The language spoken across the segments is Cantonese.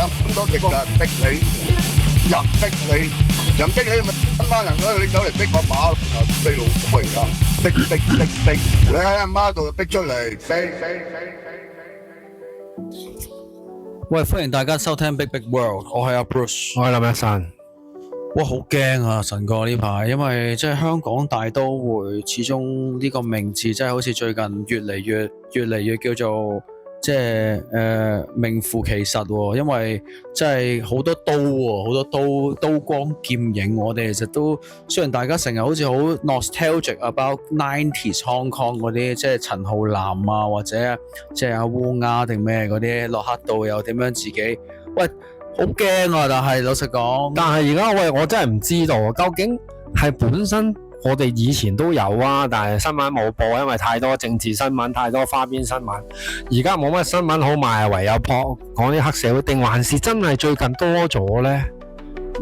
咁多敵人逼你，人逼你，人逼你咪一班人嗰你走嚟逼我馬，逼老虎而家，逼，你喺阿媽度逼出嚟，逼。喂，歡迎大家收聽 Big Big World， 我係阿 Bruce， 我係林一山。哇，好驚啊，神哥呢排，因為即係香港大都會，始終呢個名字真係好似最近越嚟越叫做即係名副其實喎，因為真係好多刀喎，好多刀光劍影，我哋其實都雖然大家成日好似好 nostalgic about 90s Hong Kong 嗰啲，即係陳浩南啊，或者即係阿烏鴉定咩嗰啲，洛克道又點樣自己，喂，好驚啊！但係老實講，但係而家喂，我真係唔知道究竟係本身我哋以前都有啊，但係新聞冇播，因為太多政治新聞，太多花邊新聞。而家冇乜新聞好賣，唯有講啲黑社會，定還是真係最近多咗呢？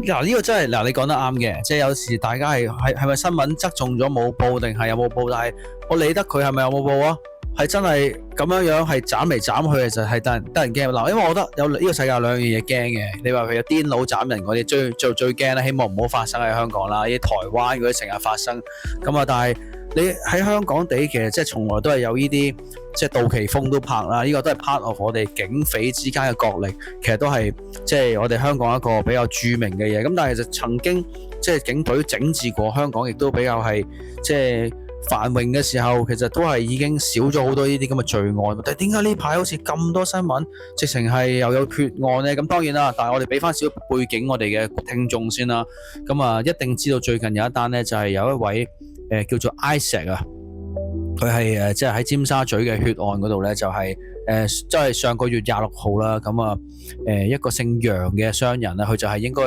嗱，呢個真係嗱，你講得啱嘅，即係有時大家係咪新聞側重咗冇報定係有冇報？但係我理得佢係咪有冇報啊？係真係咁樣係斬嚟斬去，其實係得人驚嗱。因為我覺得有呢個世界有兩樣嘢驚嘅。你話佢有癲佬斬人嗰啲，最驚咧，希望唔好發生喺香港啦。呢啲台灣嗰啲成日發生咁啊，但係你喺香港地其實即係從來都係有呢啲，即係杜琪峰都拍啦。呢個都係 part of 我哋警匪之間嘅角力，其實都係即係我哋香港一個比較著名嘅嘢。咁但係其實曾經即係警隊整治過香港，亦都比較係即係繁榮嘅時候，其實都係已經少咗好多呢啲咁嘅罪案。但係點解呢排好似咁多新聞，直情係又有血案呢？咁當然啦，但係我哋俾翻少少背景我哋嘅聽眾先啦。咁啊，一定知道最近有一單呢，就係有一位叫做 Isaac 啊，佢係即係喺尖沙咀嘅血案嗰度呢，就係即係上個月26號啦。咁啊一個姓楊嘅商人啊，佢就係應該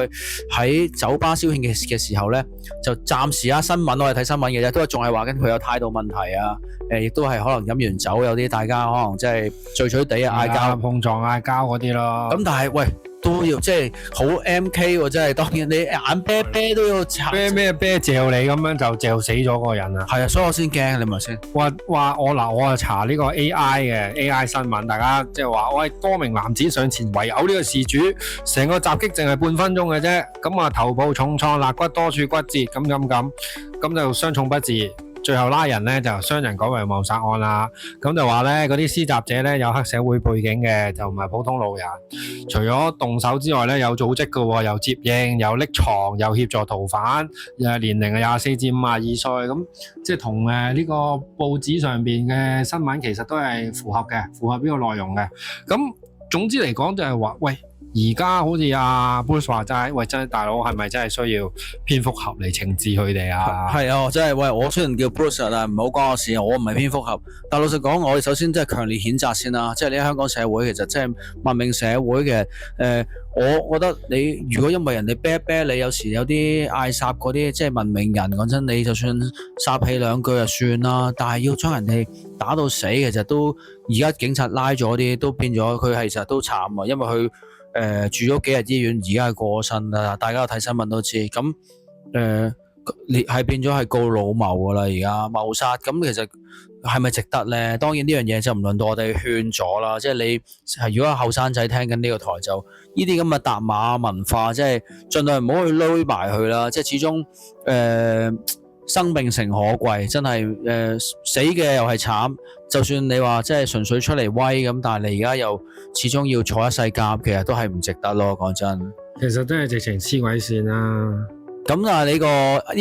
喺酒吧消遣嘅時候呢，就暫時新聞我哋睇新聞嘅啫，都仲係話緊佢有態度問題啊。亦都係可能飲完酒有啲大家可能即係醉醉地啊，嗌交碰撞嗌交嗰啲咯。咁但係喂，都要即係好 MK 喎，真係當然你眼啤啤都要啤嚼你咁樣就嚼死咗嗰個人啊！係啊，所以我先驚，你咪先話我啊查呢個 AI 新聞，大家即係話喂，多名男子上前圍毆呢個事主，成個襲擊淨係半分鐘嘅啫，咁啊頭部重創，肋骨多處骨折，咁就傷重不治。最後拉人咧就傷人改為謀殺案啦，咁就話咧嗰啲施襲者咧有黑社會背景嘅，就唔係普通路人。除咗動手之外咧，有組織嘅喎，又接應，又匿藏，又協助逃犯，年齡係24至52歲，咁即係同呢個報紙上邊嘅新聞其實都係符合呢個內容嘅。咁總之嚟講就係話，喂。而家好似阿 Bruce 話齋，喂真係大佬係咪真係需要蝙蝠俠嚟懲治佢哋啊？係啊，真係喂，我雖然叫 Bruce 但係唔好關我事，我唔係蝙蝠俠。但係老實講，我哋首先真係強烈譴責先啦。即係你喺香港社會，其實即係文明社會嘅。我覺得你如果因為人哋啤一啤你，有時有啲嗌殺嗰啲即係文明人，講真，你就算殺氣兩句就算啦。但係要將人哋打到死，其實都而家警察拉咗啲，都變咗佢其實都慘啊，因為佢住咗幾日醫院，而家係過身啦。大家有睇新聞都知，咁係變咗係告老謀噶啦。而家謀殺，咁其實係咪值得呢？當然呢樣嘢就唔輪到我哋勸咗啦。即係你係如果後生仔聽緊呢個台，就呢啲咁嘅搭馬文化，即係盡量唔好去撈埋去啦。即係始終生命誠可貴，真係死嘅又係慘。就算你話即係純粹出嚟威咁，但係你而家又始終要坐一世監，其實都係唔值得咯。講真，其實真係直情黐鬼線啦。咁但係呢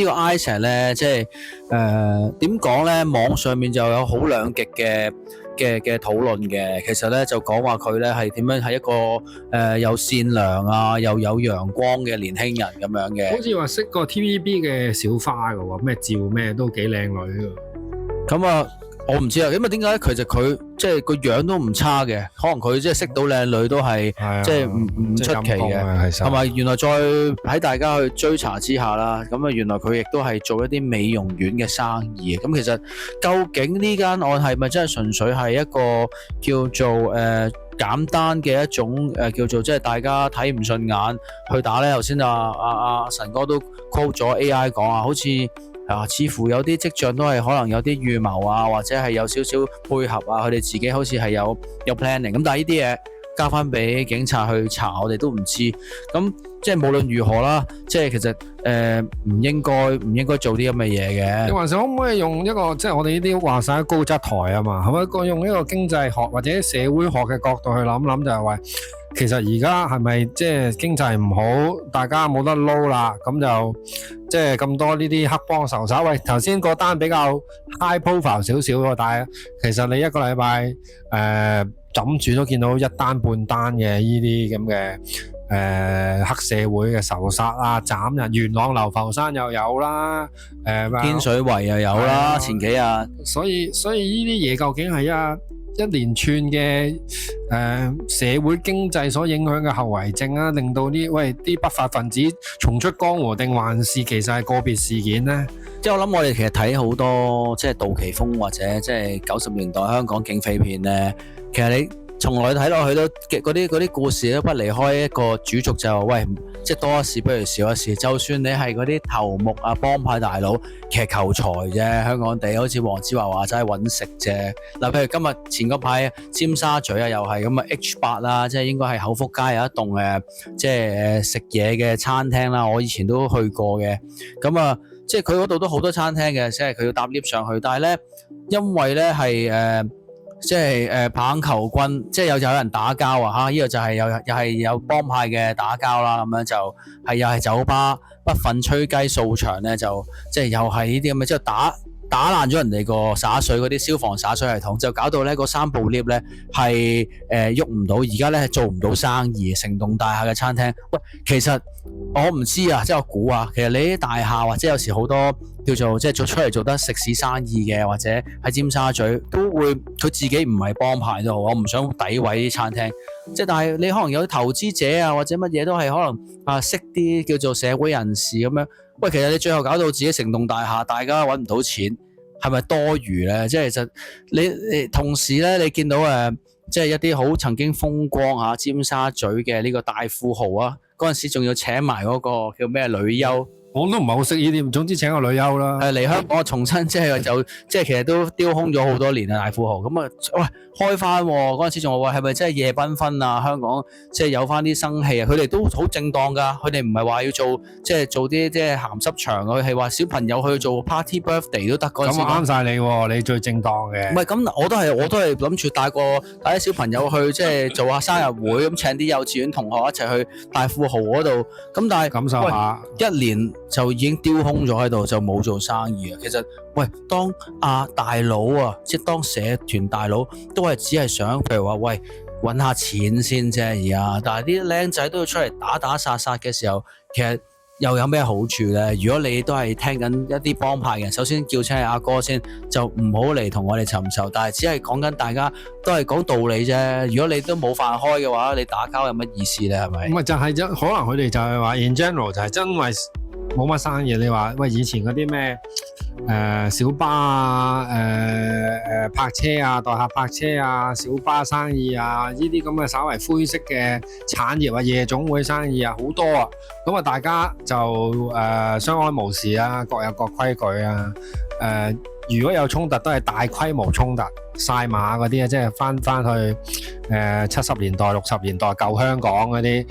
個 Isaac 咧，即係點講咧？網上面就有好兩極嘅討論嘅。其實咧就講話佢咧係點樣係一個又善良啊又有陽光嘅年輕人咁樣嘅。好似話識個 TVB 嘅小花㗎喎，咩趙咩都幾靚女㗎。咁啊〜我唔知啊，因為點解其實佢即係個樣都唔差嘅，可能佢即係識到靚女都係即係唔出奇嘅，同埋原來再喺大家去追查之下啦，咁啊原來佢亦都係做一啲美容院嘅生意。咁其實究竟呢間案係咪真係純粹係一個叫做簡單嘅一種叫做即係大家睇唔順眼去打呢？頭先阿神哥都 quote 咗 AI 講啊，好似似乎有啲跡象都係可能有啲預謀啊，或者係有少少配合啊，佢哋自己好似係有 planning。咁但係呢啲嘢交翻俾警察去查，我哋都唔知。咁即係無論如何啦，即係其實唔應該做啲咁嘅嘢嘅。你還是可唔可以用一個即係我哋呢啲話晒高質台啊嘛，係咪？用一個經濟學或者社會學嘅角度去諗諗，就係話其實而家係咪即係經濟唔好，大家冇得撈啦，咁就即係咁多呢啲黑幫仇手。喂，頭先個單比較 high profile 少少喎，但係其實你一個禮拜枕住都見到一單半單嘅呢啲咁嘅黑社會嘅仇殺啊、斬人，元朗流浮山又有啦，天水圍又有啦，前幾日。所以呢啲嘢究竟係一連串嘅社會經濟所影響嘅後遺症啊，令到啲不法分子重出江湖，定還是其實係個別事件呢？即係我諗我哋其實睇好多即係杜琪峰或者即係90年代香港警匪片咧，其實你從來睇落去都嗰啲故事都不離開一個主軸，就喂，即係多一事不如少一事。就算你係嗰啲頭目啊、幫派大佬，其實求財啫。香港地好似黃子華話齋揾食啫。嗱，譬如今日前嗰排尖沙咀啊，又係咁啊 H8啦，即係應該係口福街有一棟即係食嘢嘅餐廳啦。我以前都去過嘅。咁啊，即係佢嗰度都好多餐廳嘅，即係佢要搭 lift 上去。但係咧，因為咧係即係棒球棍，即係有人打交啊！嚇，呢個就係又係有幫派嘅打交啦，咁樣就係又係酒吧不忿吹雞掃場咧，就即係又係呢啲咁嘅，即係打爛咗人哋個灑水嗰啲消防灑水系統，就搞到咧個3部 lift 咧係喐唔到，而家咧係做唔到生意。成棟大廈嘅餐廳，喂，其實我唔知啊，即係我估啊，其實你啲大廈或者有時好多叫做即係做出嚟做得食肆生意嘅，或者喺尖沙咀都會佢自己唔係幫派都好，我唔想詆毀啲餐廳，即係但係你可能有啲投資者啊或者乜嘢都係可能識啲叫做社會人士咁樣。喂，其實你最後搞到自己成棟大廈，大家揾唔到錢，係咪多餘咧？即係其實你同時咧，你見到即係一啲好曾經風光尖沙咀嘅呢個大富豪啊，嗰陣時仲要請埋嗰個叫咩女優。我都唔係好識呢啲，總之請個女優啦。嚟香港重新即係其實都丟空咗好多年啊，大富豪咁啊，喂，開翻嗰陣時仲話係咪真係夜繽紛啊？香港即係有翻啲生氣啊！佢哋都好正當㗎，佢哋唔係話要做啲即係鹹濕場，佢係話小朋友去做 party birthday 都得嗰陣時。咁啱晒你喎，你最正當嘅。唔係咁，我都係諗住帶啲小朋友去即係做下生日會，咁請啲幼稚園同學一齊去大富豪嗰度。咁但係感受下一年就已經丟空咗喺度，就冇做生意啊！其實，喂，當大佬啊，即係當社團大佬，都係只係想，譬如話，喂，揾下錢先啫而家。但係啲僆仔都要出嚟打殺嘅時候，其實又有咩好處咧？如果你都係聽緊一啲幫派嘅，首先叫聲阿哥先，就唔好嚟同我哋尋仇。但係只係講緊大家都係講道理啫。如果你都冇飯開嘅話，你打交有乜意思咧？係咪？唔係就係可能佢哋就係話 in general 就係真係冇乜生意。你話喂，以前嗰啲咩小巴啊、泊車啊、代客泊車啊、小巴生意啊，呢啲咁嘅稍為灰色嘅產業啊、夜總會生意啊，好多啊。咁啊，大家就相安無事啊，各有各規矩啊。如果有衝突，都係大規模衝突、晒馬嗰啲啊，即係翻去70年代、60年代舊香港嗰啲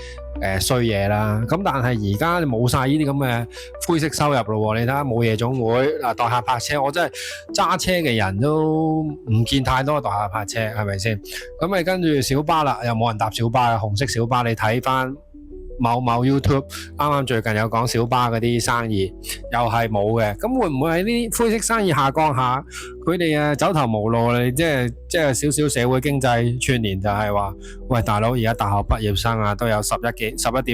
衰嘢啦。咁但係而家你冇晒呢啲咁嘅灰色收入咯。你睇下冇夜總會嗱，代客泊車，我真係揸車嘅人都唔見太多代客泊車，係咪先？咁咪跟住小巴啦，又冇人搭小巴嘅紅色小巴，你睇翻某 YouTube 啱啱最近有講小巴嗰啲生意又係冇嘅。咁會唔會喺呢啲灰色生意下降下，佢哋走投無路？你即係少少社會經濟串聯就係話，喂，大佬，而家大學畢業生啊都有11.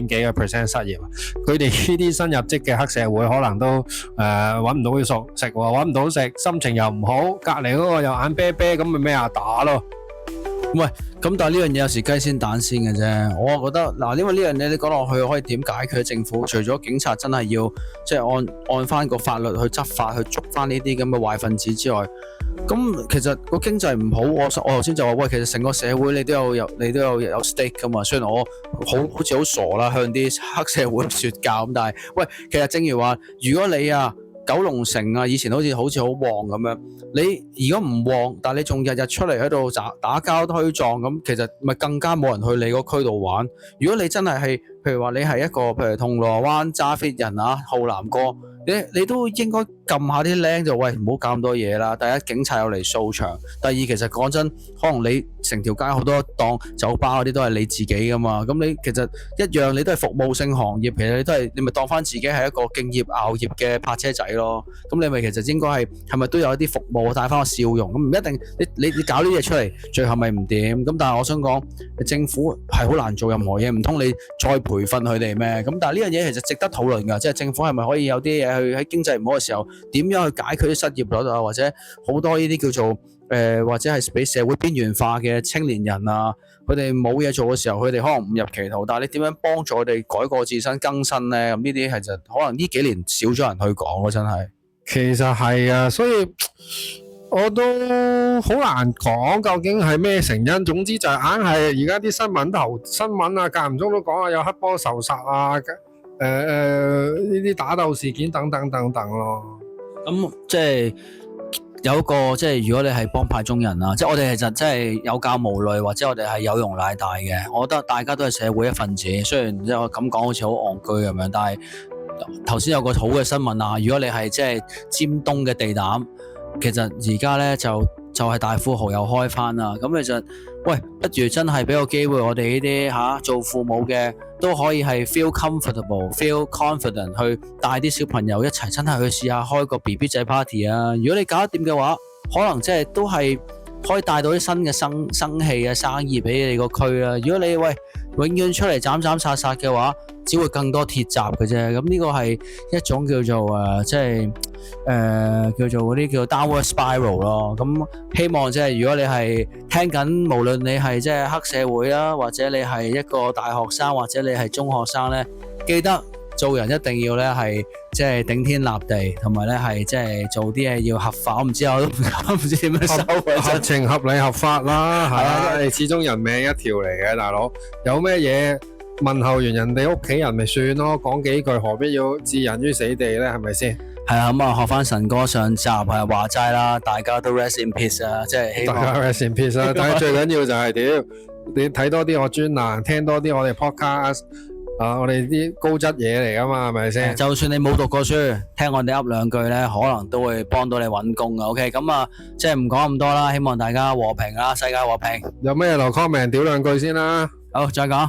幾個 percent 失業，佢哋呢啲新入職嘅黑社會可能都揾唔到食喎，揾唔到食，心情又唔好，隔離嗰個又眼啤啤，咁咪咩打咯。喂，咁但係呢樣嘢有時雞先蛋先嘅啫，我覺得嗱，因為呢樣嘢你講落去可以點解決？政府除咗警察真係要即係按翻個法律去執法去捉翻呢啲咁嘅壞分子之外，咁其實個經濟唔好，我頭先就話喂，其實成個社會你都有 stake 噶嘛。雖然我好似好傻啦，向啲黑社會說教咁，但係喂，其實正如話，如果你九龍城啊，以前好似好旺咁樣。你如果唔旺，但係你仲日日出嚟喺度打交推撞咁，其實咪更加冇人去你個區度玩。如果你真係譬如話你係一個譬如銅鑼灣揸 fit 人啊，浩南哥，你都應該撳下啲僆就喂，唔好搞咁多嘢啦。第一，警察有嚟掃場；第二，其實講真，可能你成條街好多檔酒吧嗰啲都係你自己噶嘛。咁你其實一樣，你都係服務性行業，其實你咪當翻自己係一個敬業熬業嘅泊車仔咯。咁你咪其實應該係咪都有一啲服務帶翻個笑容？咁唔一定你搞呢啲嘢出嚟，最後咪唔掂。咁但係我想講，政府係好難做任何嘢，唔通你再培訓佢哋咩？咁但係呢樣嘢其實值得討論㗎，即係政府係咪可以有啲嘢去喺經濟唔好嘅時候，點樣去解決啲失業率啊，或者好多呢啲叫做或者係俾社會邊緣化嘅青年人啊，佢哋冇嘢做嘅時候，佢哋可能誤入歧途，但係你點樣幫助佢哋改過自身更新呢？咁呢啲係就可能呢幾年少咗人去講咯，真係。其實係啊，所以我都好難講究竟係咩成因。總之就係硬係而家啲新聞啊，間唔中都講啊有黑幫仇殺啊，呢啲打鬥事件等等咯。咁即係有一個即係如果你係幫派中人啊，即係我哋其實真係有教無類，或者我哋係有容乃大嘅。我覺得大家都係社會一份子，雖然即係我咁講好似好戇居咁樣，但係頭先有個好嘅新聞啊，如果你係即係尖東嘅地膽，其實而家咧就係大富豪又開翻啦。咁其實喂，不如真係俾個機會我哋呢啲做父母嘅都可以係 feel comfortable、feel confident 去帶啲小朋友一齊真係去試下開個 BB 仔 party 啊！如果你搞得掂嘅話，可能即係都係可以帶到啲新嘅生氣啊生意俾你個區啦。如果你喂永遠出嚟斬殺嘅話，只會更多鐵閘嘅啫。咁呢個係一種叫做即係叫做嗰啲叫 downward spiral 咯。咁希望即係如果你係聽緊，無論你係即係黑社會啦，或者你係一個大學生，或者你係中學生咧，記得做人一定要咧係即係頂天立地，同埋咧係即係做啲嘢要合法。我唔知我都唔知點樣收合情合理合法啦，係啊，始終人命一條嚟嘅，大佬有咩嘢問候完人哋屋企人咪算咯，講幾句何必要置人於死地咧？係咪先？係啊，咁啊學翻神哥上集係話齋啦，大家都 rest in peace 啊，即係希望大家 rest in peace 啊！但係最緊要就係屌你睇多啲我專欄，聽多啲我哋 podcast 啊，我哋啲高質嘢嚟噶嘛，係咪先？就算你冇讀過書，聽我哋噏兩句咧，可能都會幫到你揾工啊。OK，咁啊，即係唔講咁多啦，希望大家和平啦，世界和平。有咩留 comment 屌兩句先啦。好，再講。